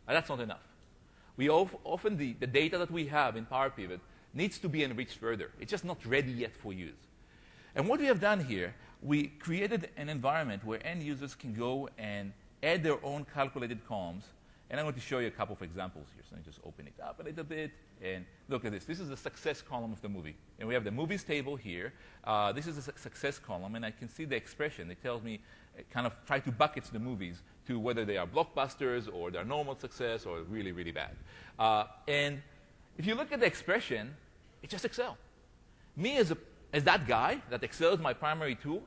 That's not enough. Often the data that we have in Power Pivot needs to be enriched further. It's just not ready yet for use. And what we have done here, we created an environment where end users can go and add their own calculated columns. And I'm going to show you a couple of examples here. So let me just open it up a little bit. And look at this. This is the success column of the movie. And we have the movies table here. This is a success column. And I can see the expression. It tells me, kind of try to bucket the movies to whether they are blockbusters or they're normal success or really, really bad. And if you look at the expression, it's just Excel. Me as that guy, that Excel is my primary tool,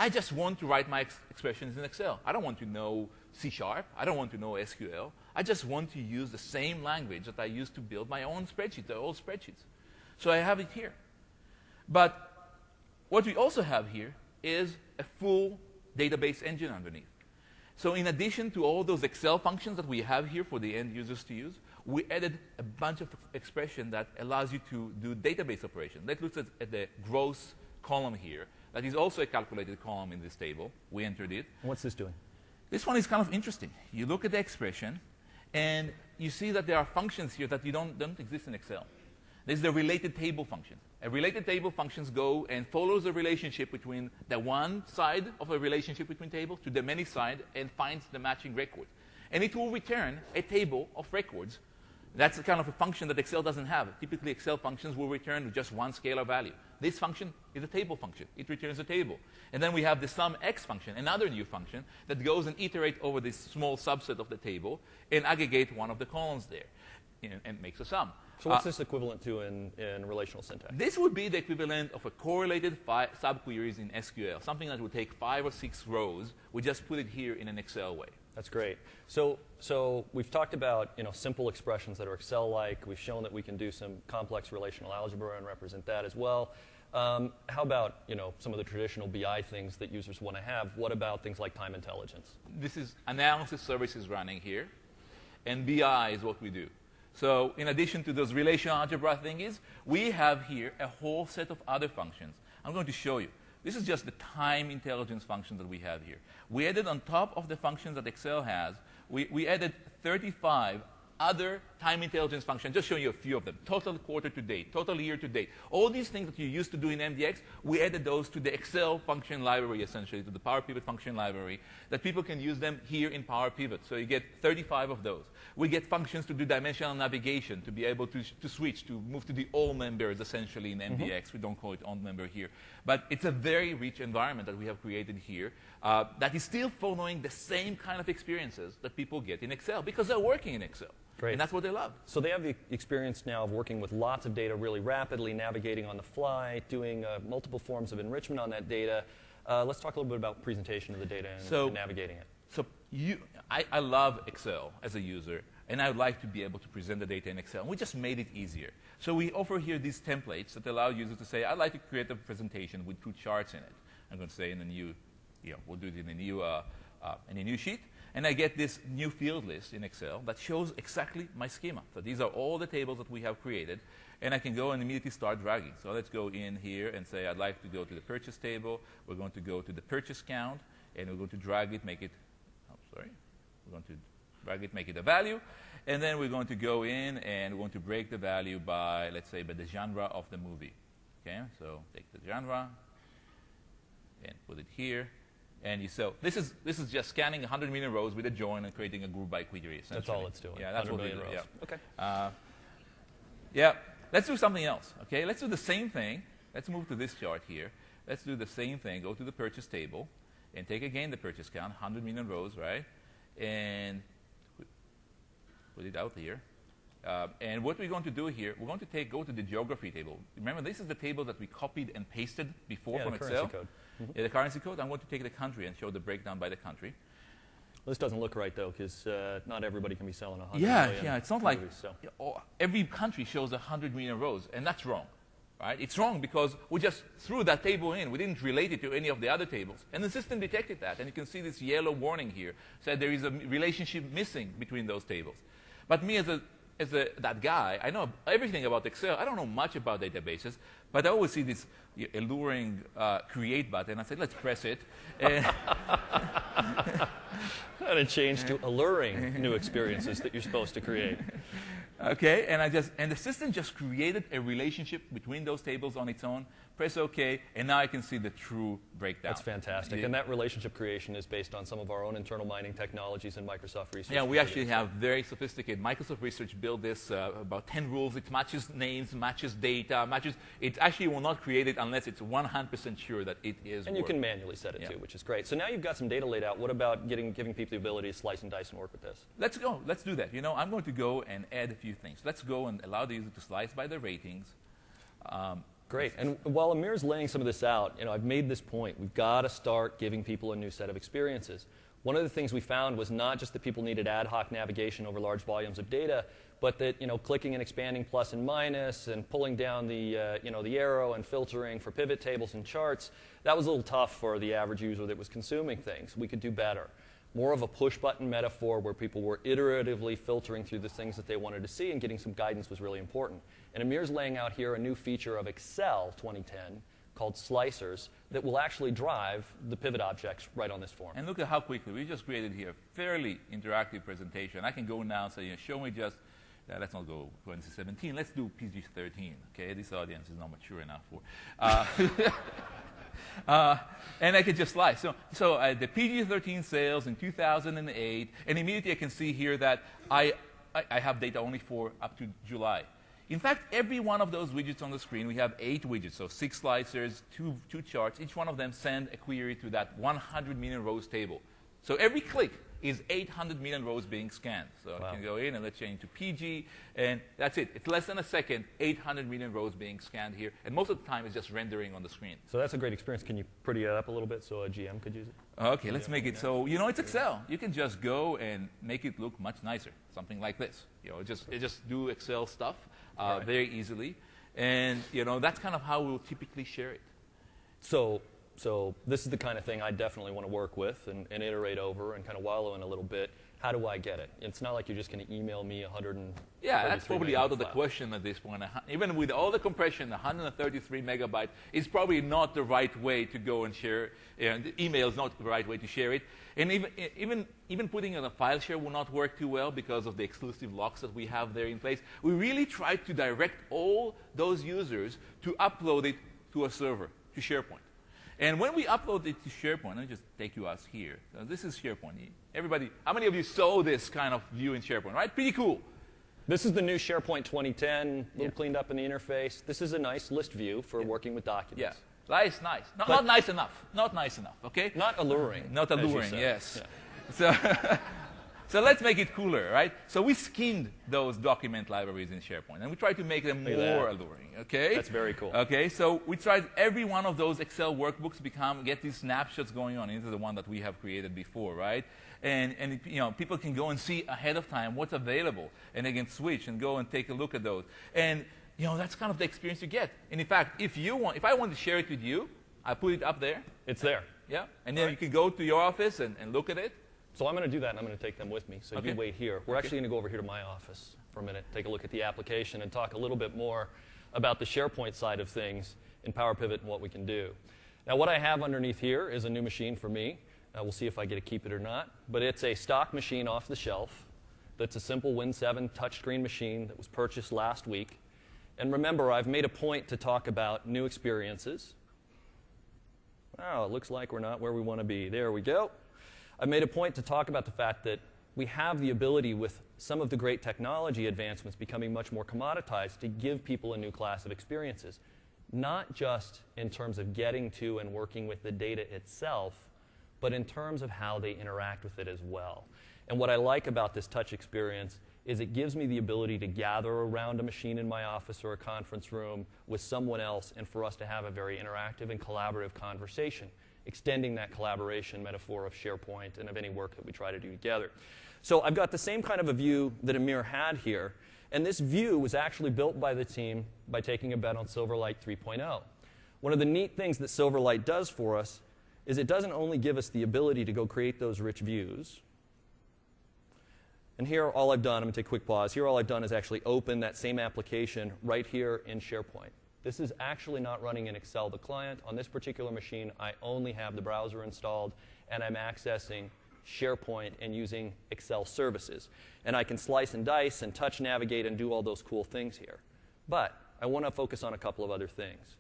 I just want to write my expressions in Excel. I don't want to know C#. I don't want to know SQL. I just want to use the same language that I use to build my own spreadsheets, the old spreadsheets. So I have it here. But what we also have here is a full database engine underneath. So in addition to all those Excel functions that we have here for the end users to use, we added a bunch of expression that allows you to do database operation. Let's look at the gross column here. That is also a calculated column in this table. We entered it. What's this doing? This one is kind of interesting. You look at the expression, and you see that there are functions here that don't exist in Excel. This is the related table function. A related table functions go and follows the relationship between the one side of a relationship between tables to the many side and finds the matching record. And it will return a table of records. That's the kind of a function that Excel doesn't have. Typically, Excel functions will return just one scalar value. This function is a table function. It returns a table. And then we have the SUMX function, another new function, that goes and iterates over this small subset of the table and aggregate one of the columns there and makes a sum. So what's this equivalent to in relational syntax? This would be the equivalent of a correlated subqueries in SQL, something that would take 5 or 6 rows. We just put it here in an Excel way. That's great. So we've talked about simple expressions that are Excel-like. We've shown that we can do some complex relational algebra and represent that as well. How about some of the traditional BI things that users want to have? What about things like time intelligence? This is analysis services running here, and BI is what we do. So in addition to those relational algebra thingies, we have here a whole set of other functions. I'm going to show you. This is just the time intelligence function that we have here. We added on top of the functions that Excel has, we added 35 other time intelligence functions, just showing you a few of them. Total quarter to date, total year to date. All these things that you used to do in MDX, we added those to the Excel function library, essentially, to the Power Pivot function library, that people can use them here in Power Pivot. So you get 35 of those. We get functions to do dimensional navigation, to be able to switch, to move to the all members, essentially, in MDX. We don't call it on member here. But it's a very rich environment that we have created here that is still following the same kind of experiences that people get in Excel, because they're working in Excel. Great. And that's what they love. So they have the experience now of working with lots of data really rapidly, navigating on the fly, doing multiple forms of enrichment on that data. Let's talk a little bit about presentation of the data and navigating it. So I love Excel as a user, and I would like to be able to present the data in Excel. And we just made it easier. So we offer here these templates that allow users to say, I'd like to create a presentation with 2 charts in it. I'm going to say in a new, we'll do it in a new sheet. And I get this new field list in Excel that shows exactly my schema. So these are all the tables that we have created. And I can go and immediately start dragging. So let's go in here and say, I'd like to go to the purchase table. We're going to go to the purchase count. And we're going to drag it, make it, we're going to drag it, make it a value. And then we're going to go in and we're going to break the value by, let's say, by the genre of the movie. Okay, so take the genre and put it here. And so this is just scanning 100 million rows with a join and creating a group by query. That's all it's doing. Yeah, that's what we do. Rows. Yeah. Okay. Yeah. Let's do something else. Okay. Let's do the same thing. Let's move to this chart here. Let's do the same thing. Go to the purchase table and take again the purchase count, 100 million rows, right? And put it out here. And what we're going to do here, we're going to go to the geography table. Remember, this is the table that we copied and pasted before from Excel. Currency code. Yeah, the currency code. I'm going to take the country and show the breakdown by the country. Well, this doesn't look right, though, because not everybody can be selling 100 million. Yeah, it's not like movies, so. Every country shows 100 million rows, and that's wrong. Right? It's wrong because we just threw that table in. We didn't relate it to any of the other tables. And the system detected that. And you can see this yellow warning here, said there is a relationship missing between those tables. But me as that guy, I know everything about Excel. I don't know much about databases, but I always see this alluring create button. I said, let's press it. And it changed to alluring new experiences that you're supposed to create. Okay, and the system just created a relationship between those tables on its own. Press OK, and now I can see the true breakdown. That's fantastic. And that relationship creation is based on some of our own internal mining technologies and Microsoft Research. Yeah, we actually have very sophisticated. Microsoft Research built this, about 10 rules. It matches names, matches data, matches. It actually will not create it unless it's 100% sure that it is. And you can manually set it too, which is great. So now you've got some data laid out. What about giving people the ability to slice and dice and work with this? Let's go. Let's do that. I'm going to go and add a few things. Let's go and allow the user to slice by their ratings. Great. And while Amir's laying some of this out, I've made this point. We've got to start giving people a new set of experiences. One of the things we found was not just that people needed ad hoc navigation over large volumes of data, but that clicking and expanding plus and minus and pulling down the the arrow and filtering for pivot tables and charts, that was a little tough for the average user that was consuming things. We could do better. More of a push-button metaphor where people were iteratively filtering through the things that they wanted to see, and getting some guidance was really important. And Amir's laying out here a new feature of Excel 2010 called slicers that will actually drive the pivot objects right on this form. And look at how quickly we just created here a fairly interactive presentation. I can go now and say, show me just, let's not go 2017, let's do PG-13. Okay, this audience is not mature enough for. And I can just slice. So the PG-13 sales in 2008, and immediately I can see here that I have data only for up to July. In fact, every one of those widgets on the screen, we have 8 widgets, so 6 slicers, two charts. Each one of them send a query to that 100 million rows table. So every click is 800 million rows being scanned. So I can go in and let's change to PG, and that's it. It's less than a second, 800 million rows being scanned here, and most of the time it's just rendering on the screen. So that's a great experience. Can you pretty it up a little bit so a GM could use it? Okay, let's make it so, it's Excel. You can just go and make it look much nicer, something like this. Just do Excel stuff very easily, and that's kind of how we'll typically share it. So this is the kind of thing I definitely want to work with and iterate over and kind of wallow in a little bit. How do I get it? It's not like you're just going to email me 100. Yeah, that's probably out of the question at this point. Even with all the compression, 133 megabytes is probably not the right way to go and share. Email is not the right way to share it. And even putting it on a file share will not work too well because of the exclusive locks that we have there in place. We really tried to direct all those users to upload it to a server, to SharePoint. And when we upload it to SharePoint, let me just take you us here. So this is SharePoint. Everybody, how many of you saw this kind of view in SharePoint, right? Pretty cool. This is the new SharePoint 2010, a little cleaned up in the interface. This is a nice list view for working with documents. Yeah, nice. Not nice enough. Not nice enough, okay? Not alluring. Not alluring, yes. Yeah. So let's make it cooler, right? So we skinned those document libraries in SharePoint, and we tried to make them more alluring, okay? That's very cool. Okay, so we tried every one of those Excel workbooks get these snapshots going on into the one that we have created before, right? And people can go and see ahead of time what's available, and they can switch and go and take a look at those. And that's kind of the experience you get. And in fact, if I want to share it with you, I put it up there. It's there. Yeah, and then you can go to your office and look at it. So I'm going to do that, and I'm going to take them with me. So you wait here. We're actually going to go over here to my office for a minute, take a look at the application, and talk a little bit more about the SharePoint side of things in Power Pivot and what we can do. Now, what I have underneath here is a new machine for me. We'll see if I get to keep it or not. But it's a stock machine off the shelf that's a simple Win 7 touchscreen machine that was purchased last week. And remember, I've made a point to talk about new experiences. Oh, it looks like we're not where we want to be. There we go. I've made a point to talk about the fact that we have the ability, with some of the great technology advancements becoming much more commoditized, to give people a new class of experiences, not just in terms of getting to and working with the data itself, but in terms of how they interact with it as well. And what I like about this touch experience is it gives me the ability to gather around a machine in my office or a conference room with someone else, and for us to have a very interactive and collaborative conversation, extending that collaboration metaphor of SharePoint and of any work that we try to do together. So I've got the same kind of a view that Amir had here, and this view was actually built by the team by taking a bet on Silverlight 3.0. One of the neat things that Silverlight does for us is it doesn't only give us the ability to go create those rich views. And here, all I've done, I'm going to take a quick pause. Here, all I've done is actually open that same application right here in SharePoint. This is actually not running in Excel, the client. On this particular machine, I only have the browser installed, and I'm accessing SharePoint and using Excel services. And I can slice and dice and touch navigate and do all those cool things here. But I want to focus on a couple of other things.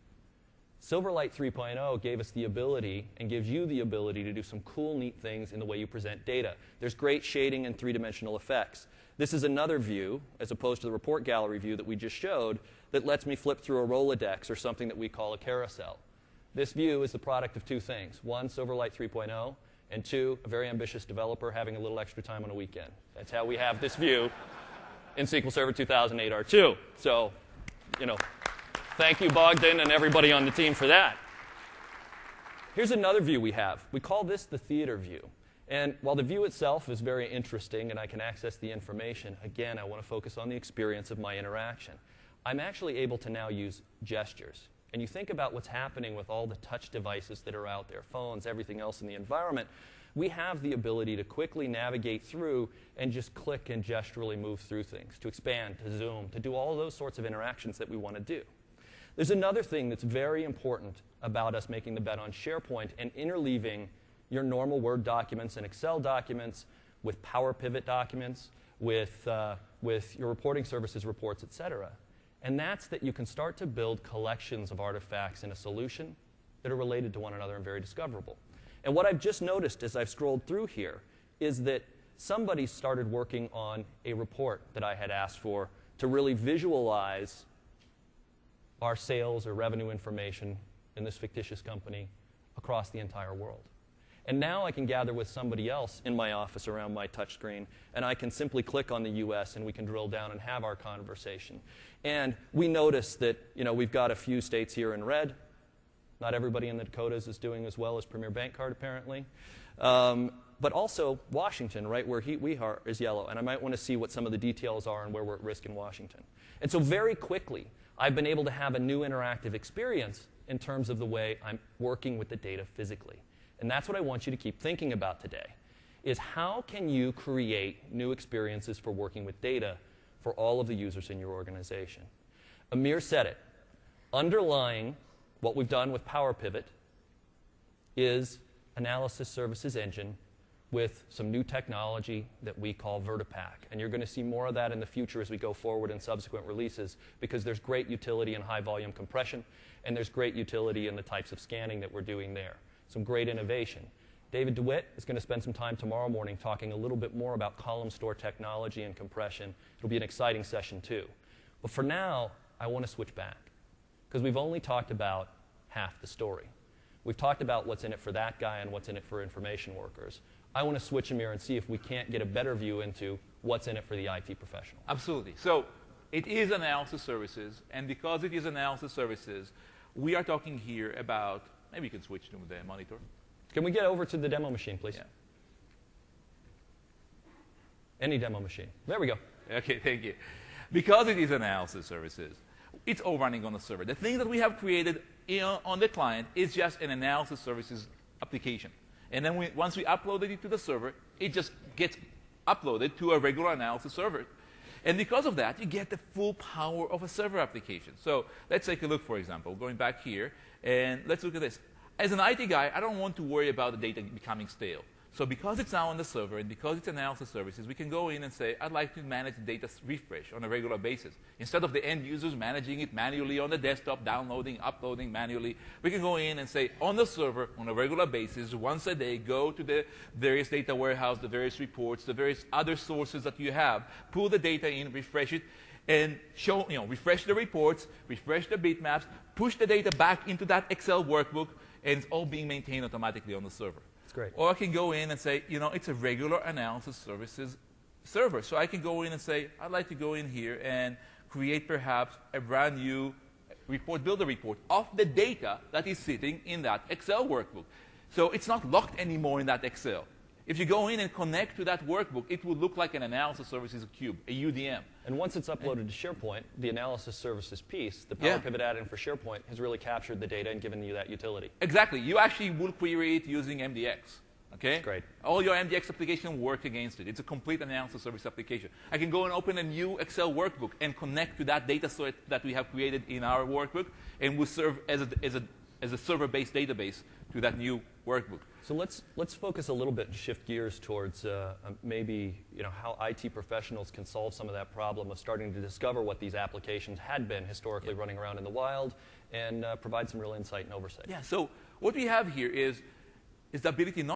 Silverlight 3.0 gave us the ability and gives you the ability to do some cool, neat things in the way you present data. There's great shading and three-dimensional effects. This is another view, as opposed to the report gallery view that we just showed, that lets me flip through a Rolodex or something that we call a carousel. This view is the product of two things. One, Silverlight 3.0, and two, a very ambitious developer having a little extra time on a weekend. That's how we have this view in SQL Server 2008 R2. So, thank you, Bogdan, and everybody on the team for that. Here's another view we have. We call this the theater view. And while the view itself is very interesting and I can access the information, again, I want to focus on the experience of my interaction. I'm actually able to now use gestures. And you think about what's happening with all the touch devices that are out there, phones, everything else in the environment, we have the ability to quickly navigate through and just click and gesturally move through things, to expand, to zoom, to do all those sorts of interactions that we want to do. There's another thing that's very important about us making the bet on SharePoint and interleaving your normal Word documents and Excel documents with Power Pivot documents, with your reporting services reports, et cetera. And that's that you can start to build collections of artifacts in a solution that are related to one another and very discoverable. And what I've just noticed as I've scrolled through here is that somebody started working on a report that I had asked for to really visualize our sales or revenue information in this fictitious company across the entire world. And now I can gather with somebody else in my office around my touchscreen, and I can simply click on the US, and we can drill down and have our conversation. And we notice that we've got a few states here in red. Not everybody in the Dakotas is doing as well as Premier Bank Card, apparently. But also Washington, right where we are, is yellow. And I might want to see what some of the details are and where we're at risk in Washington. And so very quickly, I've been able to have a new interactive experience in terms of the way I'm working with the data physically. And that's what I want you to keep thinking about today, is how can you create new experiences for working with data for all of the users in your organization? Amir said it. Underlying what we've done with Power Pivot is analysis services engine with some new technology that we call Vertipack. And you're going to see more of that in the future as we go forward in subsequent releases, because there's great utility in high-volume compression, and there's great utility in the types of scanning that we're doing there. Some great innovation. David DeWitt is going to spend some time tomorrow morning talking a little bit more about column store technology and compression. It'll be an exciting session, too. But for now, I want to switch back, because we've only talked about half the story. We've talked about what's in it for that guy and what's in it for information workers. I want to switch them here and see if we can't get a better view into what's in it for the IT professional. Absolutely. So it is analysis services, and because it is analysis services, we are talking here about, maybe you can switch to the monitor. Can we get over to the demo machine, please? Yeah. Any demo machine. There we go. Okay, thank you. Because it is analysis services, it's all running on the server. The thing that we have created on the client is just an analysis services application. And then once we uploaded it to the server, it just gets uploaded to a regular analysis server. And because of that, you get the full power of a server application. So let's take a look, for example, going back here, and let's look at this. As an IT guy, I don't want to worry about the data becoming stale. So because it's now on the server and because it's analysis services, we can go in and say, I'd like to manage data refresh on a regular basis. Instead of the end users managing it manually on the desktop, downloading, uploading manually, we can go in and say, on the server, on a regular basis, once a day, go to the various data warehouse, the various reports, the various other sources that you have, pull the data in, refresh it, and refresh the reports, refresh the bitmaps, push the data back into that Excel workbook, and it's all being maintained automatically on the server. That's great. Or I can go in and say, it's a regular analysis services server. So I can go in and say, I'd like to go in here and create perhaps a brand new report, build a report of the data that is sitting in that Excel workbook. So it's not locked anymore in that Excel. If you go in and connect to that workbook, it will look like an analysis services cube, a UDM. And once it's uploaded to SharePoint, the analysis services piece, the Power Pivot add-in for SharePoint, has really captured the data and given you that utility. Exactly. You actually will query it using MDX. Okay? That's great. All your MDX application work against it. It's a complete analysis service application. I can go and open a new Excel workbook and connect to that data set that we have created in our workbook, and will serve as a as a server-based database to that new workbook. So let's focus a little bit and shift gears towards maybe how IT professionals can solve some of that problem of starting to discover what these applications had been historically running around in the wild and provide some real insight and oversight. Yeah, so what we have here is the ability not